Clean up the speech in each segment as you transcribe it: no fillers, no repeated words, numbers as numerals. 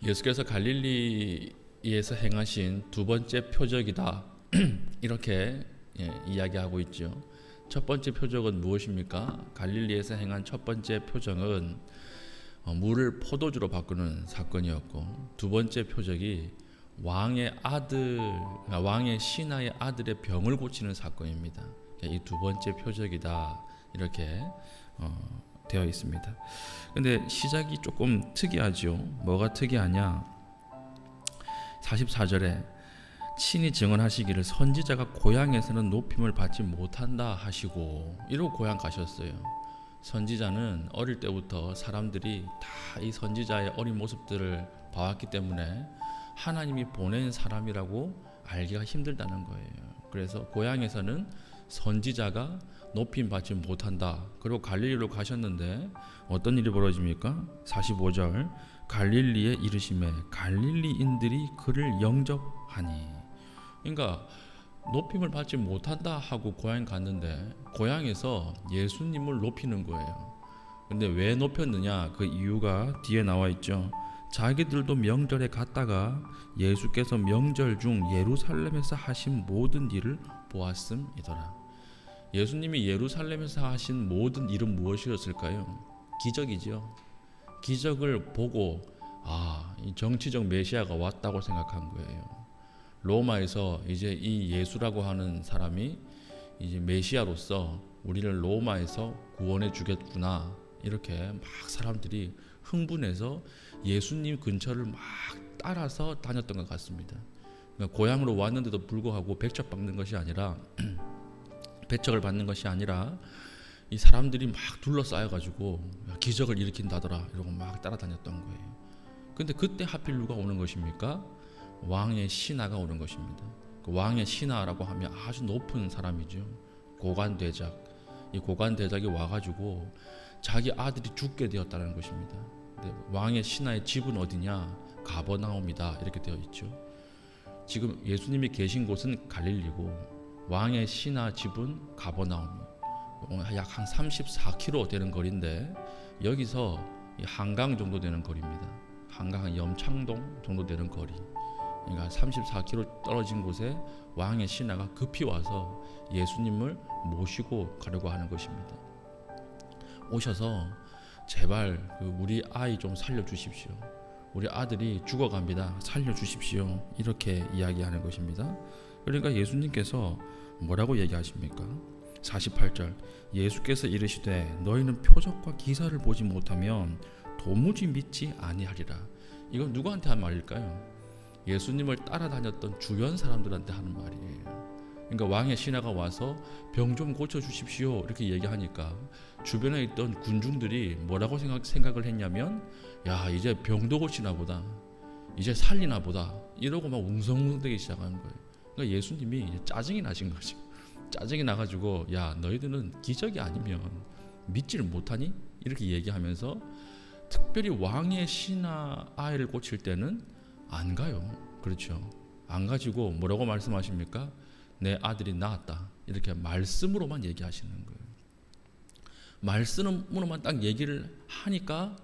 예수께서 갈릴리에서 행하신 두 번째 표적이다. 이렇게 이야기하고 있죠. 첫 번째 표적은 무엇입니까? 갈릴리에서 행한 첫 번째 표적은 물을 포도주로 바꾸는 사건이었고, 두 번째 표적이 왕의 신하의 아들의 병을 고치는 사건입니다. 이 두 번째 표적이다, 이렇게 되어 있습니다. 근데 시작이 조금 특이하죠. 뭐가 특이하냐? 44절에 친히 증언하시기를 선지자가 고향에서는 높임을 받지 못한다 하시고, 이러고 고향 가셨어요. 선지자는 어릴 때부터 사람들이 다 이 선지자의 어린 모습들을 봐왔기 때문에 하나님이 보낸 사람이라고 알기가 힘들다는 거예요. 그래서 고향에서는 선지자가 높임 받지 못한다. 그리고 갈릴리로 가셨는데 어떤 일이 벌어집니까? 45절 갈릴리에 이르심에 갈릴리인들이 그를 영접하니. 그러니까 높임을 받지 못한다 하고 고향 갔는데 고향에서 예수님을 높이는 거예요. 근데 왜 높였느냐? 그 이유가 뒤에 나와 있죠. 자기들도 명절에 갔다가 예수께서 명절 중 예루살렘에서 하신 모든 일을 보았음이더라. 예수님이 예루살렘에서 하신 모든 일은 무엇이었을까요? 기적이죠. 기적을 보고 이 정치적 메시아가 왔다고 생각한 거예요. 로마에서 이제 이 예수라고 하는 사람이 이제 메시아로서 우리를 로마에서 구원해 주겠구나, 이렇게 막 사람들이 흥분해서 예수님 근처를 막 따라서 다녔던 것 같습니다. 그러니까 고향으로 왔는데도 불구하고 배척을 받는 것이 아니라 이 사람들이 막 둘러싸여가지고 기적을 일으킨다더라 이러고 막 따라다녔던 거예요. 근데 그때 하필 누가 오는 것입니까? 왕의 신하가 오는 것입니다. 그 왕의 신하라고 하면 아주 높은 사람이죠. 고관대작. 이 고관대작이 와가지고 자기 아들이 죽게 되었다는 것입니다. 왕의 신하의 집은 어디냐? 가버나움이다, 이렇게 되어 있죠. 지금 예수님이 계신 곳은 갈릴리고 왕의 신하 집은 가버나움이에요. 약 한 34km 되는 거리인데 여기서 한강 정도 되는 거리입니다. 한강 염창동 정도 되는 거리. 그러니까 34km 떨어진 곳에 왕의 신하가 급히 와서 예수님을 모시고 가려고 하는 것입니다. 오셔서 제발 우리 아이 좀 살려주십시오. 우리 아들이 죽어갑니다. 살려주십시오. 이렇게 이야기하는 것입니다. 그러니까 예수님께서 뭐라고 얘기하십니까? 48절 예수께서 이르시되 너희는 표적과 기사를 보지 못하면 도무지 믿지 아니하리라. 이건 누구한테 한 말일까요? 예수님을 따라다녔던 주변 사람들한테 하는 말이에요. 그러니까 왕의 신하가 와서 병 좀 고쳐주십시오 이렇게 얘기하니까 주변에 있던 군중들이 뭐라고 생각을 했냐면, 야, 이제 병도 고치나 보다, 이제 살리나 보다, 이러고 막 웅성웅성대기 시작하는 거예요. 그러니까 예수님이 이제 짜증이 나신 거지. 짜증이 나가지고 야, 너희들은 기적이 아니면 믿지를 못하니? 이렇게 얘기하면서 특별히 왕의 신하 아이를 고칠 때는 안 가요. 그렇죠. 안 가지고 뭐라고 말씀하십니까? 내 아들이 나았다, 이렇게 말씀으로만 얘기하시는 거예요. 말씀으로만 딱 얘기를 하니까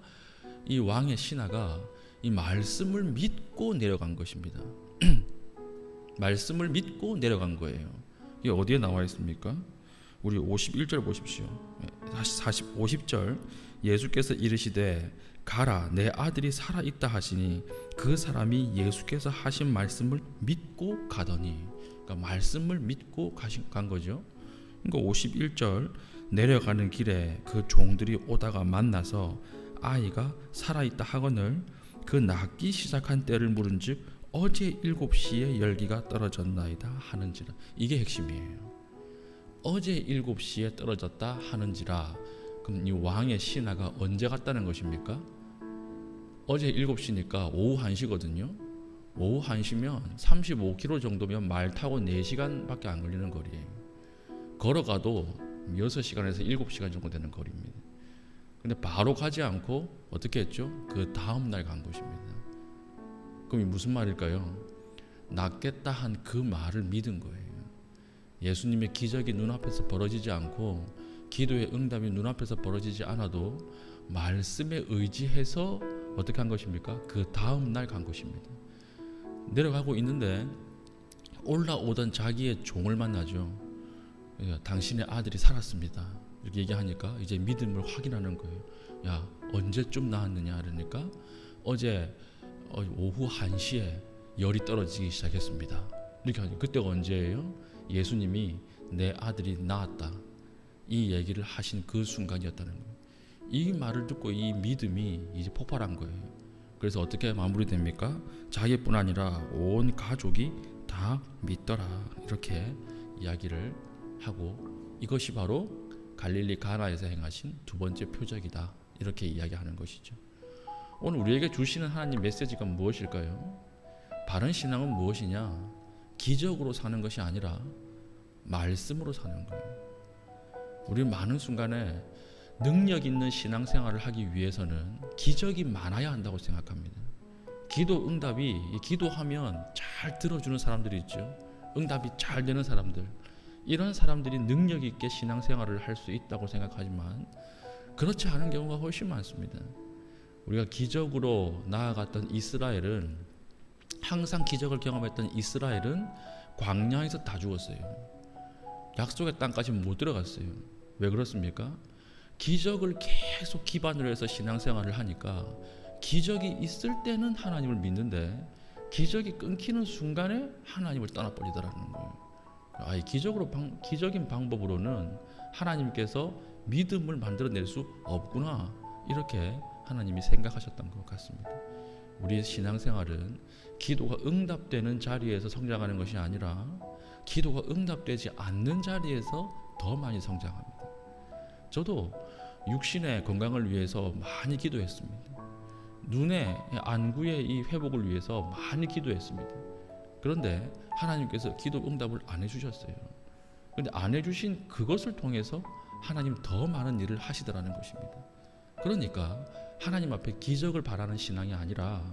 이 왕의 신하가 이 말씀을 믿고 내려간 것입니다. 말씀을 믿고 내려간 거예요. 이게 어디에 나와 있습니까? 우리 51절 보십시오. 50절 예수께서 이르시되 가라, 내 아들이 살아있다 하시니 그 사람이 예수께서 하신 말씀을 믿고 가더니. 그러니까 말씀을 믿고 간 거죠. 그러니까 51절 내려가는 길에 그 종들이 오다가 만나서 아이가 살아있다 하거늘 그 낫기 시작한 때를 물은즉 어제 7시에 열기가 떨어졌나이다 하는지라. 이게 핵심이에요. 어제 7시에 떨어졌다 하는지라. 그럼 이 왕의 신하가 언제 갔다는 것입니까? 어제 7시니까 오후 1시거든요. 오후 1시면 35km 정도면 말 타고 4시간밖에 안 걸리는 거리예요. 걸어가도 6시간에서 7시간 정도 되는 거리입니다. 근데 바로 가지 않고 어떻게 했죠? 그 다음날 간 것입니다. 그럼 이게 무슨 말일까요? 낫겠다 한 그 말을 믿은 거예요. 예수님의 기적이 눈앞에서 벌어지지 않고 기도의 응답이 눈앞에서 벌어지지 않아도 말씀에 의지해서 어떻게 한 것입니까? 그 다음 날 간 것입니다. 내려가고 있는데 올라오던 자기의 종을 만나죠. 당신의 아들이 살았습니다. 이렇게 얘기하니까 이제 믿음을 확인하는 거예요. 야, 언제쯤 나왔느냐 그러니까 어제 오후 1시에 열이 떨어지기 시작했습니다. 이렇게 하죠. 그때가 언제예요? 예수님이 내 아들이 나았다 이 얘기를 하신 그 순간이었다는 거예요. 이 말을 듣고 이 믿음이 이제 폭발한 거예요. 그래서 어떻게 마무리됩니까? 자기뿐 아니라 온 가족이 다 믿더라 이렇게 이야기를 하고, 이것이 바로 갈릴리 가나에서 행하신 두 번째 표적이다 이렇게 이야기하는 것이죠. 오늘 우리에게 주시는 하나님 메시지가 무엇일까요? 바른 신앙은 무엇이냐? 기적으로 사는 것이 아니라 말씀으로 사는 거예요. 우리 많은 순간에 능력 있는 신앙생활을 하기 위해서는 기적이 많아야 한다고 생각합니다. 기도 응답이, 기도하면 잘 들어주는 사람들이 있죠. 응답이 잘 되는 사람들, 이런 사람들이 능력 있게 신앙생활을 할 수 있다고 생각하지만 그렇지 않은 경우가 훨씬 많습니다. 우리가 기적으로 나아갔던 이스라엘은, 항상 기적을 경험했던 이스라엘은 광야에서 다 죽었어요. 약속의 땅까지 못 들어갔어요. 왜 그렇습니까? 기적을 계속 기반으로 해서 신앙생활을 하니까 기적이 있을 때는 하나님을 믿는데 기적이 끊기는 순간에 하나님을 떠나버리더라는 거예요. 기적인 방법으로는 하나님께서 믿음을 만들어낼 수 없구나 이렇게 하나님이 생각하셨던 것 같습니다. 우리의 신앙생활은 기도가 응답되는 자리에서 성장하는 것이 아니라 기도가 응답되지 않는 자리에서 더 많이 성장합니다. 저도 육신의 건강을 위해서 많이 기도했습니다. 눈의 안구의 이 회복을 위해서 많이 기도했습니다. 그런데 하나님께서 기도 응답을 안 해주셨어요. 그런데 안 해주신 그것을 통해서 하나님 더 많은 일을 하시더라는 것입니다. 그러니까 하나님 앞에 기적을 바라는 신앙이 아니라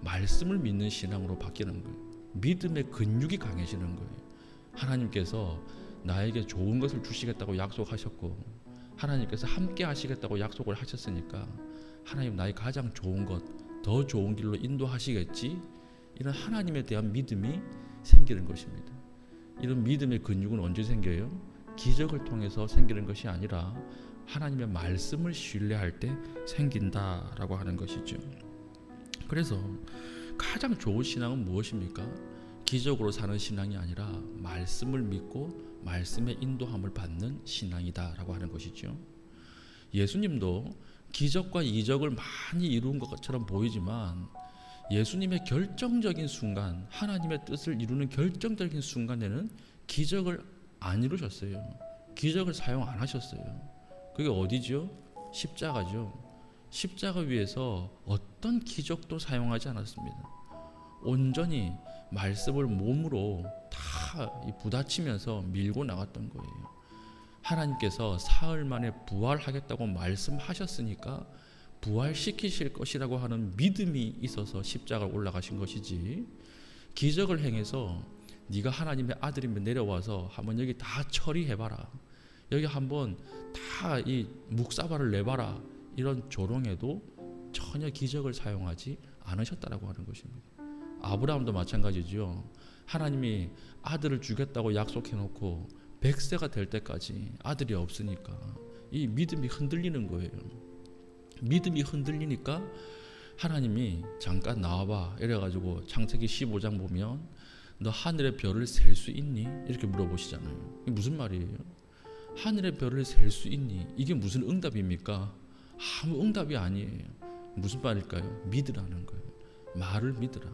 말씀을 믿는 신앙으로 바뀌는 거예요. 믿음의 근육이 강해지는 거예요. 하나님께서 나에게 좋은 것을 주시겠다고 약속하셨고 하나님께서 함께 하시겠다고 약속을 하셨으니까 하나님 나의 가장 좋은 것, 더 좋은 길로 인도하시겠지, 이런 하나님에 대한 믿음이 생기는 것입니다. 이런 믿음의 근육은 언제 생겨요? 기적을 통해서 생기는 것이 아니라 하나님의 말씀을 신뢰할 때 생긴다라고 하는 것이죠. 그래서 가장 좋은 신앙은 무엇입니까? 기적으로 사는 신앙이 아니라 말씀을 믿고 말씀의 인도함을 받는 신앙이다라고 하는 것이죠. 예수님도 기적과 이적을 많이 이룬 것처럼 보이지만 예수님의 결정적인 순간, 하나님의 뜻을 이루는 결정적인 순간에는 기적을 안 이루셨어요. 기적을 사용 안 하셨어요. 그게 어디죠? 십자가죠. 십자가 위에서 어떤 기적도 사용하지 않았습니다. 온전히 말씀을 몸으로 다 부딪히면서 밀고 나갔던 거예요. 하나님께서 사흘 만에 부활하겠다고 말씀하셨으니까 부활시키실 것이라고 하는 믿음이 있어서 십자가에 올라가신 것이지, 기적을 행해서 네가 하나님의 아들이면 내려와서 한번 여기 다 처리해봐라, 여기 한번 다 이 묵사발을 내봐라, 이런 조롱에도 전혀 기적을 사용하지 않으셨다라고 하는 것입니다. 아브라함도 마찬가지죠. 하나님이 아들을 주겠다고 약속해놓고 100세가 될 때까지 아들이 없으니까 이 믿음이 흔들리는 거예요. 믿음이 흔들리니까 하나님이 잠깐 나와봐 이래가지고 창세기 15장 보면 너 하늘의 별을 셀 수 있니? 이렇게 물어보시잖아요. 이게 무슨 말이에요? 하늘의 별을 셀 수 있니? 이게 무슨 응답입니까? 아무 응답이 아니에요. 무슨 말일까요? 믿으라는 거예요. 말을 믿으라.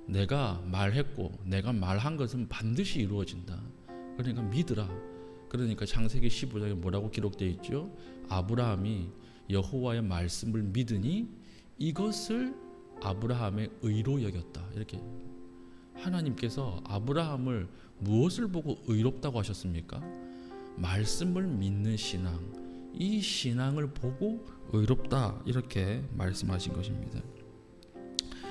내가 말했고 내가 말한 것은 반드시 이루어진다. 그러니까 믿으라. 그러니까 창세기 15장에 뭐라고 기록되어 있죠? 아브라함이 여호와의 말씀을 믿으니 이것을 아브라함의 의로 여겼다. 이렇게 하나님께서 아브라함을 무엇을 보고 의롭다고 하셨습니까? 말씀을 믿는 신앙, 이 신앙을 보고 의롭다 이렇게 말씀하신 것입니다.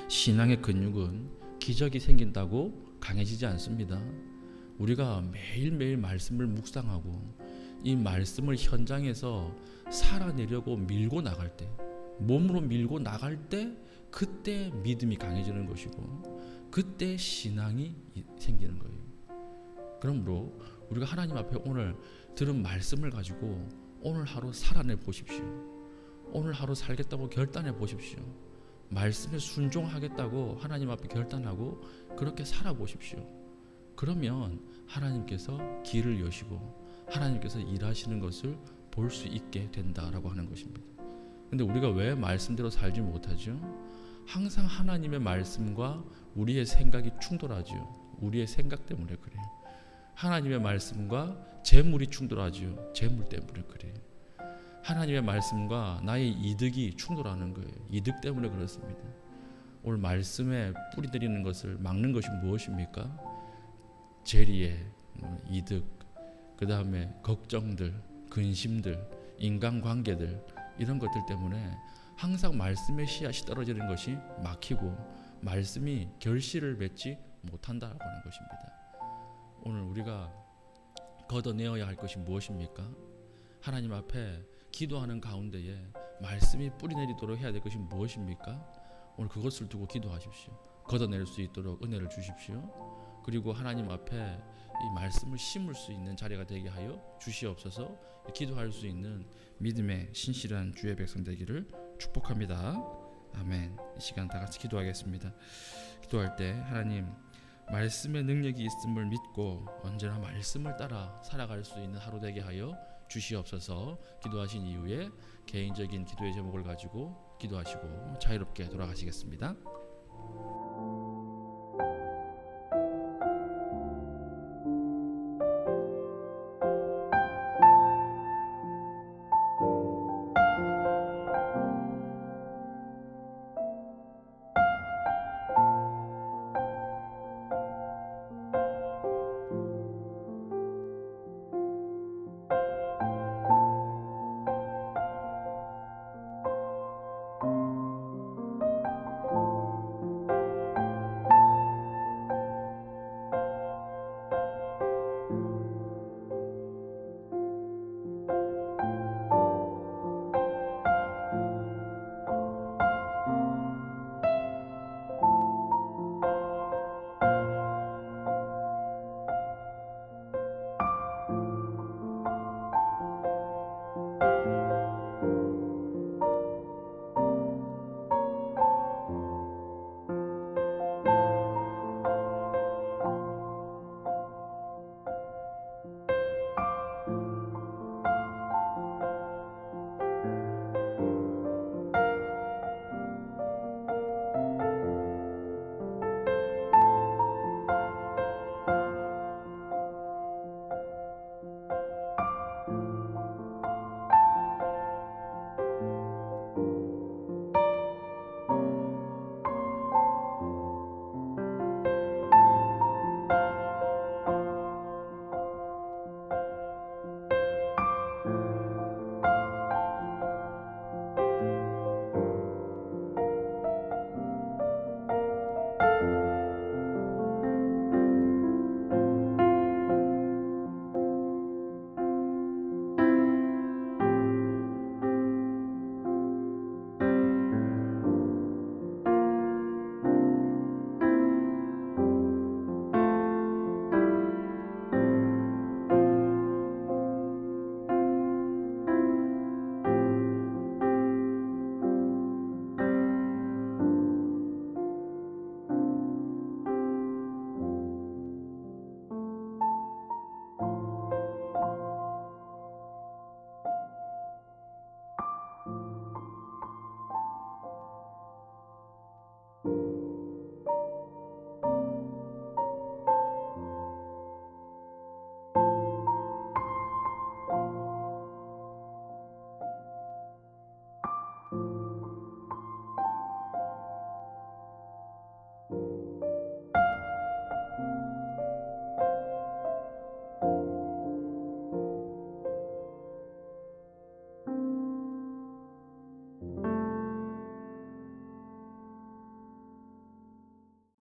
신앙의 근육은 기적이 생긴다고 강해지지 않습니다. 우리가 매일매일 말씀을 묵상하고 이 말씀을 현장에서 살아내려고 밀고 나갈 때, 몸으로 밀고 나갈 때 그때 믿음이 강해지는 것이고 그때 신앙이 생기는 거예요. 그러므로 우리가 하나님 앞에 오늘 들은 말씀을 가지고 오늘 하루 살아내 보십시오. 오늘 하루 살겠다고 결단해 보십시오. 말씀에 순종하겠다고 하나님 앞에 결단하고 그렇게 살아보십시오. 그러면 하나님께서 길을 여시고 하나님께서 일하시는 것을 볼 수 있게 된다라고 하는 것입니다. 근데 우리가 왜 말씀대로 살지 못하죠? 항상 하나님의 말씀과 우리의 생각이 충돌하죠. 우리의 생각 때문에 그래요. 하나님의 말씀과 재물이 충돌하죠. 재물 때문에 그래요. 하나님의 말씀과 나의 이득이 충돌하는 거예요. 이득 때문에 그렇습니다. 오늘 말씀에 뿌리 내리는 것을 막는 것이 무엇입니까? 재리의 이득, 그 다음에 걱정들, 근심들, 인간관계들 이런 것들 때문에 항상 말씀의 씨앗이 떨어지는 것이 막히고 말씀이 결실을 맺지 못한다라고 하는 것입니다. 오늘 우리가 걷어내어야 할 것이 무엇입니까? 하나님 앞에 기도하는 가운데에 말씀이 뿌리내리도록 해야 될 것이 무엇입니까? 오늘 그것을 두고 기도하십시오. 걷어낼 수 있도록 은혜를 주십시오. 그리고 하나님 앞에 이 말씀을 심을 수 있는 자리가 되게 하여 주시옵소서. 기도할 수 있는 믿음의 신실한 주의 백성 되기를 축복합니다. 아멘. 이 시간 다 같이 기도하겠습니다. 기도할 때 하나님 말씀의 능력이 있음을 믿고 언제나 말씀을 따라 살아갈 수 있는 하루 되게 하여 주시옵소서. 기도하신 이후에 개인적인 기도의 제목을 가지고 기도하시고 자유롭게 돌아가시겠습니다.